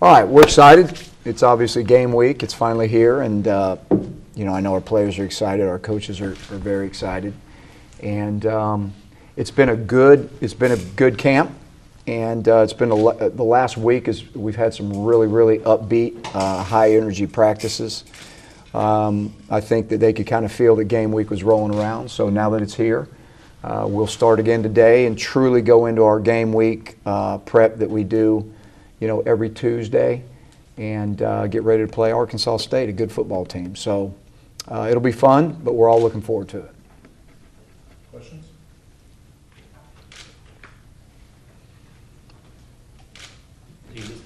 All right, we're excited. It's obviously game week. It's finally here, and I know our players are excited. Our coaches are very excited, and it's been a good camp, and it's been the last week is we've had some really upbeat, high energy practices. I think that they could kind of feel that game week was rolling around. So now that it's here, we'll start again today and truly go into our game week prep that we do, every Tuesday, and get ready to play Arkansas State, a good football team. So it'll be fun, but we're all looking forward to it. Questions?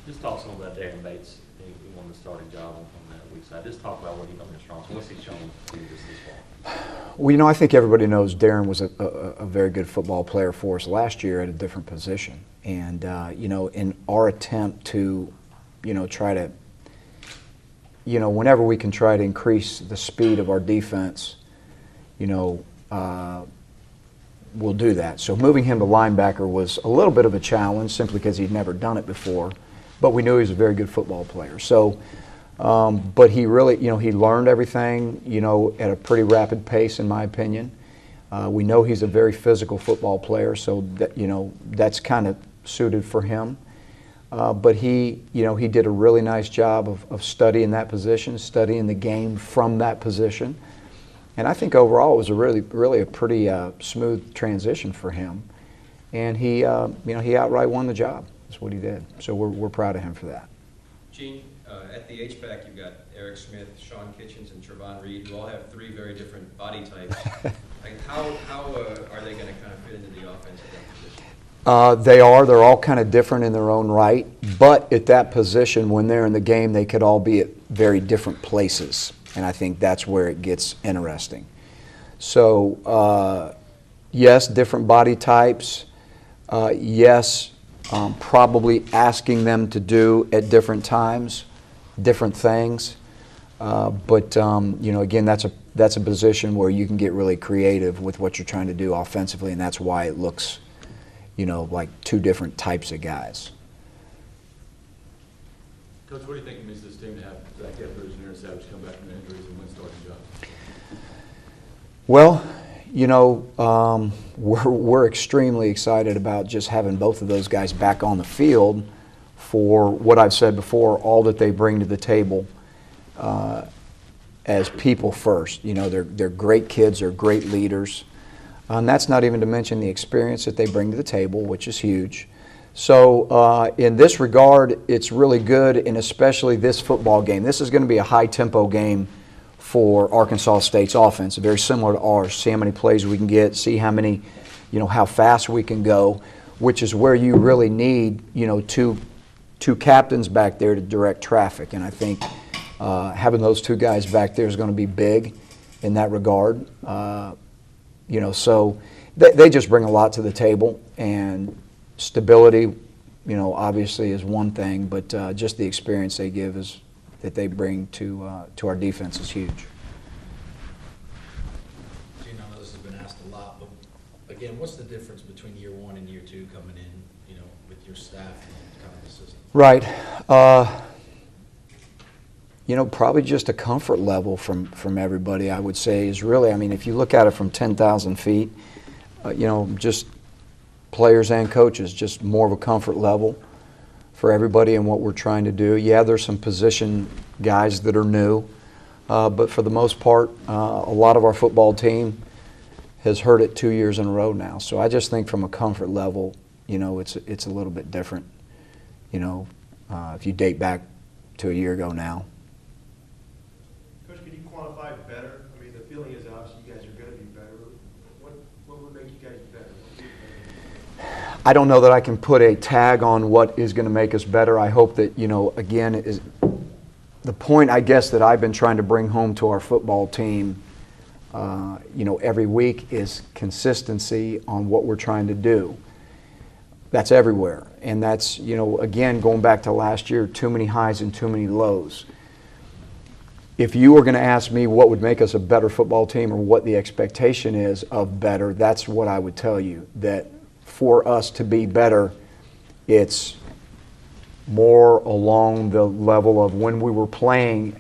Just talk some about Darren Bates. He won the starting job on that week side. Just talk about what he done in strong. What's he shown to you this fall? Well, I think everybody knows Darren was a very good football player for us last year at a different position. And, in our attempt to, try to, whenever we can try to increase the speed of our defense, we'll do that. So moving him to linebacker was a little bit of a challenge simply because he'd never done it before. But we knew he was a very good football player. So, but he really, he learned everything, at a pretty rapid pace, in my opinion. We know he's a very physical football player, so that, that's kind of suited for him. But he did a really nice job of studying that position, studying the game from that position. And I think overall it was a really a pretty smooth transition for him. And he outright won the job. That's what he did. So we're proud of him for that. Gene, at the H-back, you've got Eric Smith, Sean Kitchens, and Trevon Reed, who all have three very different body types. How are they going to kind of fit into the offense at that position? They're all kind of different in their own right, but at that position, when they're in the game, they could all be at very different places, and I think that's where it gets interesting. So, yes, different body types. Yes, probably asking them to do at different times different things, but again, that's a position where you can get really creative with what you're trying to do offensively, and that's why it looks like two different types of guys. Coach, what do you think it means to this team to have Zach Etheridge and Aaron Savage come back from injuries and win starting jobs? Well, we're extremely excited about just having both of those guys back on the field for what I've said before, all that they bring to the table as people first. They're great kids, they're great leaders. And that's not even to mention the experience that they bring to the table, which is huge. So in this regard, it's really good, and especially this football game. This is going to be a high-tempo game for Arkansas State's offense, very similar to ours. See how many plays we can get, see how many, how fast we can go, which is where you really need, two captains back there to direct traffic. And I think having those two guys back there is going to be big in that regard. So they just bring a lot to the table, and stability, obviously is one thing, but just the experience they give that they bring to our defense is huge. Gene, I know this has been asked a lot, but again, what's the difference between year one and year two coming in, with your staff and kind of the system? Right. Probably just a comfort level from everybody, I would say, is really, if you look at it from 10,000 feet, just players and coaches, just more of a comfort level for everybody and what we're trying to do. Yeah, there's some position guys that are new, but for the most part, a lot of our football team has heard it 2 years in a row now. So I just think from a comfort level, it's a little bit different, if you date back to a year ago now. Coach, can you quantify better? The feeling is obviously you guys are going to be better. What would make you guys better? I don't know that I can put a tag on what is going to make us better. I hope that, again, is the point, I guess, that I've been trying to bring home to our football team, every week is consistency on what we're trying to do. That's everywhere. And that's, again, going back to last year, too many highs and too many lows. If you were going to ask me what would make us a better football team or what the expectation is of better, that's what I would tell you, that for us to be better, it's more along the level of when we were playing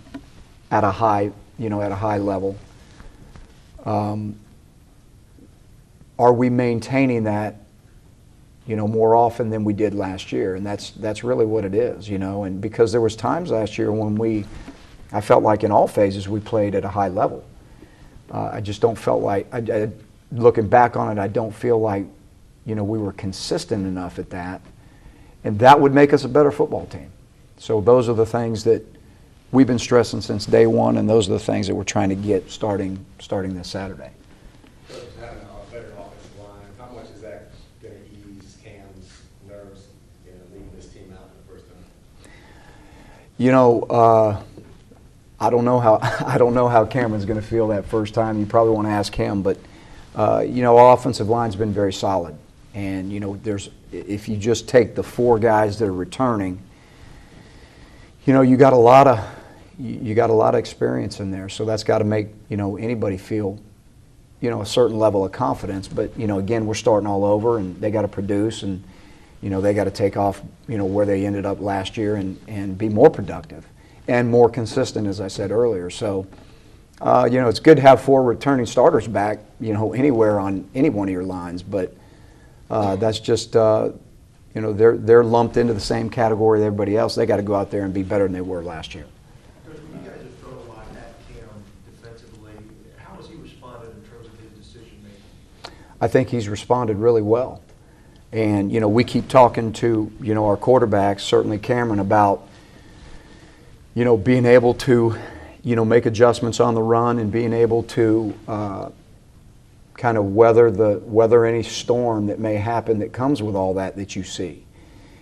at a high, at a high level. Are we maintaining that, more often than we did last year? And that's really what it is, And because there was times last year when I felt like in all phases we played at a high level. I just don't felt like, looking back on it, I don't feel like, we were consistent enough at that. And that would make us a better football team. So those are the things that we've been stressing since day one, and those are the things that we're trying to get starting this Saturday. Coach, having a better offensive line, how much is that going to ease Cam's nerves, leading this team out for the first time? I don't know how Cameron's going to feel that first time. You probably want to ask him, but our offensive line's been very solid, and if you just take the 4 guys that are returning, you got a lot of experience in there, so that's got to make anybody feel a certain level of confidence. But again, we're starting all over, and they got to produce, and they got to take off where they ended up last year and be more productive and more consistent, as I said earlier. So it's good to have 4 returning starters back anywhere on any one of your lines, but that's just they're lumped into the same category as everybody else. They got to go out there and be better than they were last year. Coach, when you guys have thrown a lot at Cam defensively, how has he responded in terms of his decision making? I think he's responded really well. And, we keep talking to, our quarterbacks, certainly Cameron, about, being able to, make adjustments on the run and being able to kind of weather any storm that may happen that comes with all that you see.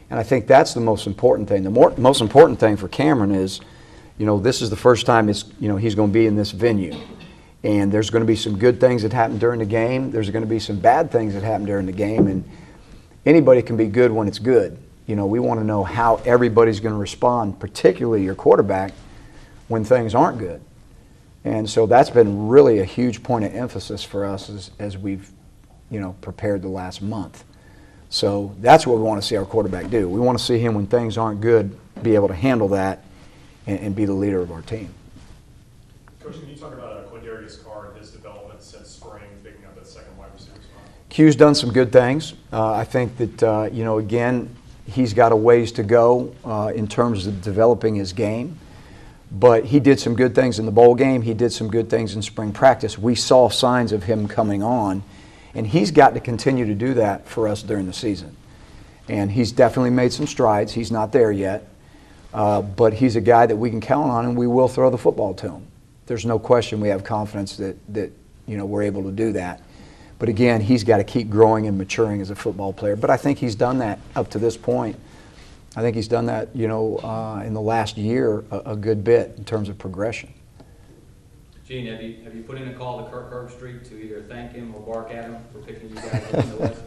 And I think that's the most important thing. The most important thing for Cameron is, this is the first time he's going to be in this venue. And there's going to be some good things that happen during the game. There's going to be some bad things that happen during the game. And anybody can be good when it's good. We want to know how everybody's going to respond, particularly your quarterback, when things aren't good. And so that's been really a huge point of emphasis for us as we've, prepared the last month. So that's what we want to see our quarterback do. We want to see him when things aren't good, be able to handle that and be the leader of our team. Coach, can you talk about Quindarius Carr and his development since spring, picking up that second wide receiver spot? Q's done some good things. I think that, again, he's got a ways to go in terms of developing his game. But he did some good things in the bowl game. He did some good things in spring practice. We saw signs of him coming on, and he's got to continue to do that for us during the season. And he's definitely made some strides. He's not there yet, but he's a guy that we can count on, and we will throw the football to him. There's no question we have confidence that we're able to do that. But again, he's got to keep growing and maturing as a football player. But I think he's done that up to this point. I think he's done that, in the last year a good bit in terms of progression. Gene, have you put in a call to Kirk Herbstreit to either thank him or bark at him for picking you guys up in the West?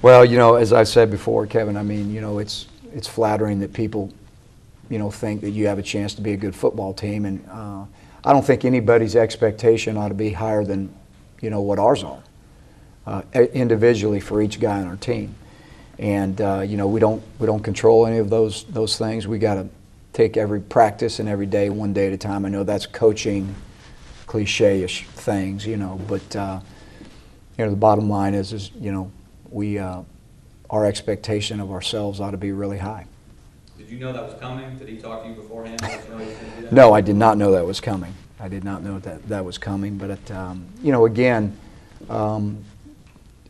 Well, as I said before, Kevin, I mean, it's flattering that people, think that you have a chance to be a good football team, and I don't think anybody's expectation ought to be higher than, what ours are, individually for each guy on our team. And we don't control any of those things. We got to take every practice and every day, one day at a time. I know that's coaching, cliche-ish things, but the bottom line is we our expectation of ourselves ought to be really high. Did you know that was coming? Did he talk to you beforehand? Did you know he was going to do that? No, I did not know that was coming. I did not know that was coming. But again.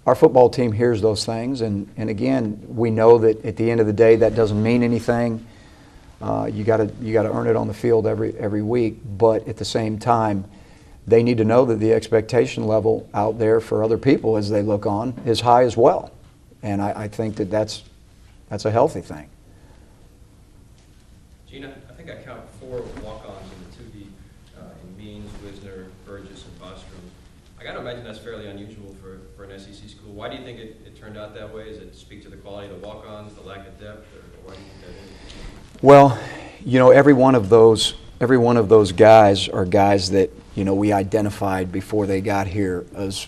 Our football team hears those things, and again, we know that at the end of the day, that doesn't mean anything. You got to earn it on the field every week, but at the same time, they need to know that the expectation level out there for other people as they look on is high as well, and I think that's a healthy thing. Gina, I think I count 4 walk-ons in the 2D in Means, Wisner, Burgess, and Bostrom. I got to imagine that's fairly unusual for an SEC school. Why do you think it turned out that way? Does it speak to the quality of the walk-ons, the lack of depth, or why do you think that is? Well, every one of those guys are guys that we identified before they got here as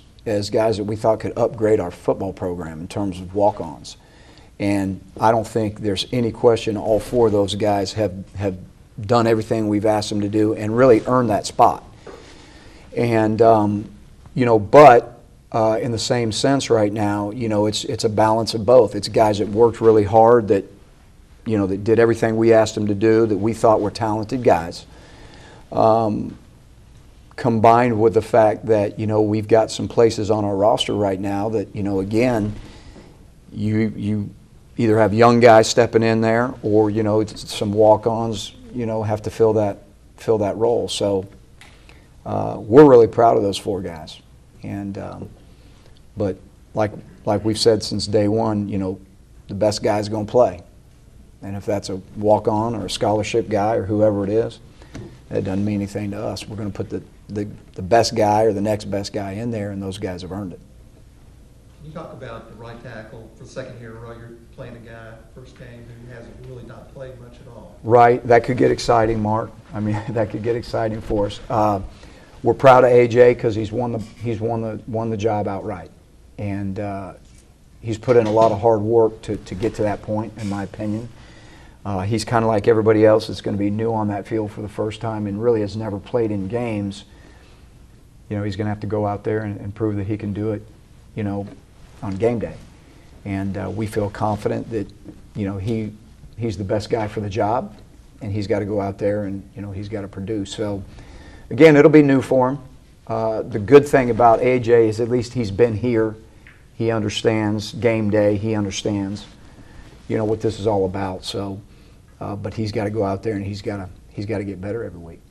guys that we thought could upgrade our football program in terms of walk-ons. And I don't think there's any question all 4 of those guys have done everything we've asked them to do and really earned that spot. And, but in the same sense right now, it's a balance of both. It's guys that worked really hard, that did everything we asked them to do, that we thought were talented guys, combined with the fact that, we've got some places on our roster right now that, again, you either have young guys stepping in there or, some walk-ons, have to fill that role. So we're really proud of those 4 guys. And but like we've said since day one, the best guy's going to play. And if that's a walk-on or a scholarship guy or whoever it is, it doesn't mean anything to us. We're going to put the best guy or the next best guy in there, and those guys have earned it. You talk about the right tackle for the second year in a row. You're playing a guy first game who hasn't really not played much at all. Right, that could get exciting, Mark. I mean, that could get exciting for us. We're proud of AJ because he's won the job outright, and he's put in a lot of hard work to get to that point, in my opinion. He's kind of like everybody else that's going to be new on that field for the first time and really has never played in games. He's going to have to go out there and prove that he can do it, on game day. And we feel confident that, he's the best guy for the job, and he's got to go out there and, he's got to produce. So, again, it'll be new for him. The good thing about AJ is at least he's been here. He understands game day. He understands, what this is all about. So, but he's got to go out there and he's got to get better every week.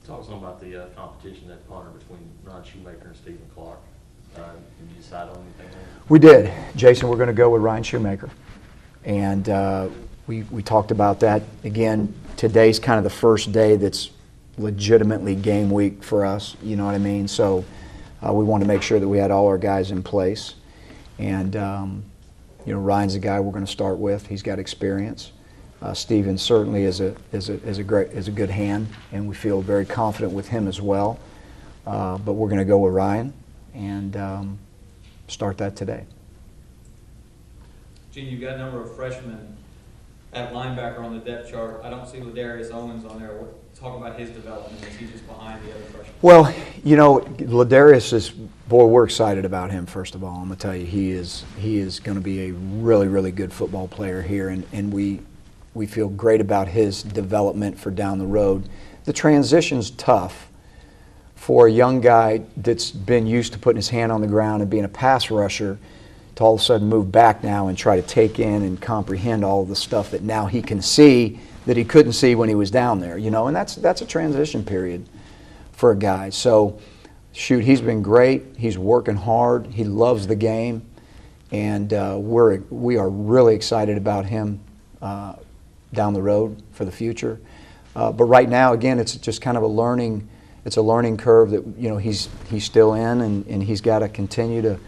Talk some about the competition at punter between Ron Shoemaker and Stephen Clark. Did you decide on anything there? We did. Jason, we're going to go with Ryan Shoemaker. And we talked about that. Again, today's kind of the first day that's legitimately game week for us, you know what I mean? So we wanted to make sure that we had all our guys in place. And, Ryan's the guy we're going to start with. He's got experience. Stephen certainly is a good hand, and we feel very confident with him as well. But we're going to go with Ryan and start that today. Gene, you've got a number of freshmen at linebacker on the depth chart. I don't see Ladarius Owens on there. Talk about his development. Is he just behind the other freshmen? Well, Ladarius is, boy, we're excited about him, first of all. I'm going to tell you, he is going to be a really, really good football player here, and we feel great about his development for down the road. The transition's tough for a young guy that's been used to putting his hand on the ground and being a pass rusher to all of a sudden move back now and try to take in and comprehend all of the stuff that now he can see that he couldn't see when he was down there, and that's a transition period for a guy. So, shoot, he's been great. He's working hard. He loves the game, and we are really excited about him down the road for the future. But right now, again, it's just kind of a learning curve that he's still in, and he's got to continue to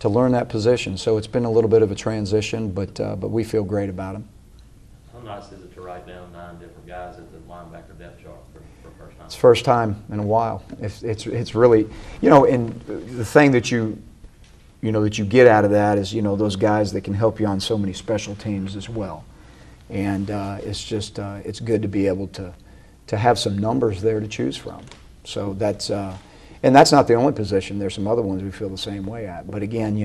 learn that position. So it's been a little bit of a transition, but we feel great about him. How nice is it to write down 9 different guys at the linebacker depth chart for first time? It's the first time in a while. It's really, and the thing that you get out of that is, those guys that can help you on so many special teams as well. And it's just, it's good to be able to have some numbers there to choose from. So that's, and that's not the only position. There's some other ones we feel the same way at. But again,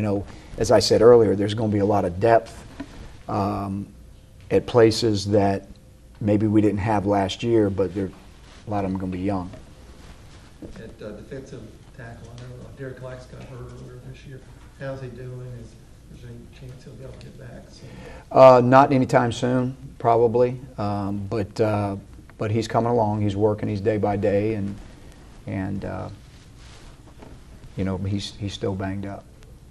as I said earlier, there's going to be a lot of depth at places that maybe we didn't have last year, but a lot of them are going to be young. At defensive tackle, I know Derek Lax got hurt earlier this year. How's he doing? Is there any chance he'll be able to get back soon? Not anytime soon, probably. But he's coming along. He's working. He's day by day, and he's still banged up.